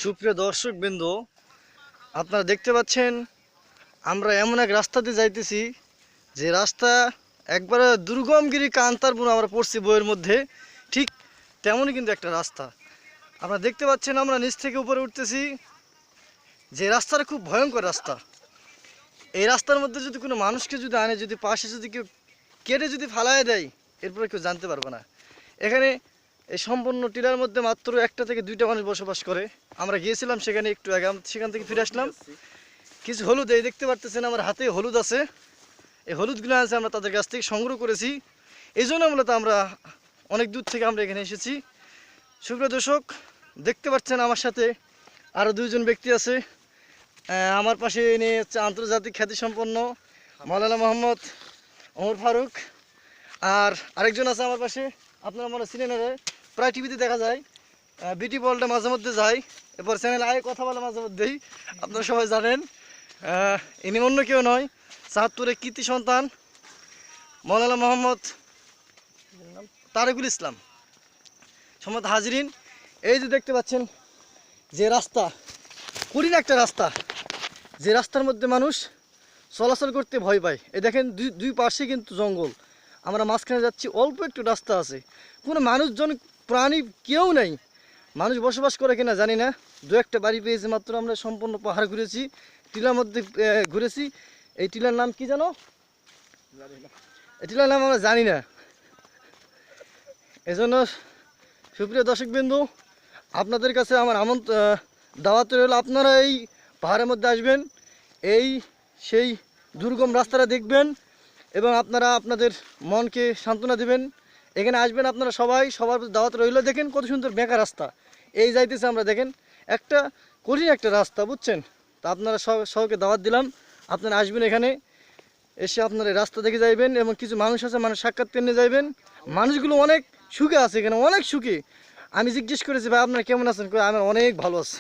সুপ্রিয় দর্শকবৃন্দ, আপনারা দেখতে পাচ্ছেন আমরা এমন এক রাস্তা দিয়ে যাইতেছি যে রাস্তা একবারে দুর্গমগিরি কান্তারপুর আমরা পড়ছি বইয়ের মধ্যে, ঠিক তেমনই কিন্তু একটা রাস্তা। আপনারা দেখতে পাচ্ছেন আমরা নিচ থেকে উপরে উঠতেছি, যে রাস্তাটা খুব ভয়ঙ্কর রাস্তা। এই রাস্তার মধ্যে যদি কোনো মানুষকে যদি আনে, যদি পাশে যদি কেউ কেটে যদি ফালায় দেয়, এরপরে কেউ জানতে পারবে না। এখানে এই সম্পূর্ণ টিলার মধ্যে মাত্র একটা থেকে দুইটা মানুষ বসবাস করে। আমরা গিয়েছিলাম সেখানে একটু আগে, সেখান থেকে ফিরে আসলাম। কিছু হলুদ, এই দেখতে পারতেছেন আমার হাতে হলুদ আছে, এই হলুদগুলো আছে আমরা তাদের কাছ থেকে সংগ্রহ করেছি। এই জন্য মূলত আমরা অনেক দূর থেকে আমরা এখানে এসেছি। সুপ্রিয় দর্শক, দেখতে পাচ্ছেন আমার সাথে আরও দুইজন ব্যক্তি আছে। আমার পাশে এনে হচ্ছে আন্তর্জাতিক খ্যাতিসম্পন্ন মাওলানা মোহাম্মদ ওমর ফারুক, আর আরেকজন আছে আমার পাশে, আপনারা মনে চিনেন, প্রায় টিভিতে দেখা যায়, বিটি বলটা মাঝে মধ্যে যায়, এরপর চ্যানেল আয়ে কথা বলে মাঝে মধ্যেই, আপনারা সবাই জানেন। ইনি অন্য কেউ নয়, চাঁদপুরের কৃতি সন্তান মাওলানা মোহাম্মদ তারেকুল ইসলাম। সম্মত হাজরিন, এই যে দেখতে পাচ্ছেন যে রাস্তা, কঠিন একটা রাস্তা, যে রাস্তার মধ্যে মানুষ চলাচল করতে ভয় পায়। এই দেখেন দুই পাশে কিন্তু জঙ্গল, আমরা মাঝখানে যাচ্ছি, অল্প একটু রাস্তা আছে, কোনো মানুষজন প্রাণী কেউ নেই। মানুষ বসবাস করে কিনা জানি না, দু একটা বাড়ি পেয়েছে মাত্র। আমরা সম্পূর্ণ পাহাড় ঘুরেছি, টিলার মধ্যে ঘুরেছি। এই টিলার নাম কি জানো? এই টিলার নাম আমরা জানি না। এজন্য সুপ্রিয় দর্শকবিন্দু, আপনাদের কাছে আমার দাওয়াত রইল, আপনারা এই পাহাড়ের মধ্যে আসবেন, এই সেই দুর্গম রাস্তাটা দেখবেন এবং আপনারা আপনাদের মনকে সান্ত্বনা দেবেন। এখানে আসবেন আপনারা সবার দাওয়াত রইল। দেখেন কত সুন্দর বেঁকা রাস্তা, এই যাইতেছে আমরা, দেখেন একটা কঠিন একটা রাস্তা, বুঝছেন? তা আপনারা সবাইকে দাওয়াত দিলাম, আপনারা আসবেন এখানে, এসে আপনারা রাস্তা দেখে যাইবেন এবং কিছু মানুষ আছে, মানুষ সাক্ষাৎ নিয়ে যাইবেন। মানুষগুলো অনেক সুখে আছে, এখানে অনেক সুখে। আমি জিজ্ঞেস করেছি, ভাই আপনারা কেমন আছেন? আমি অনেক ভালো আছি।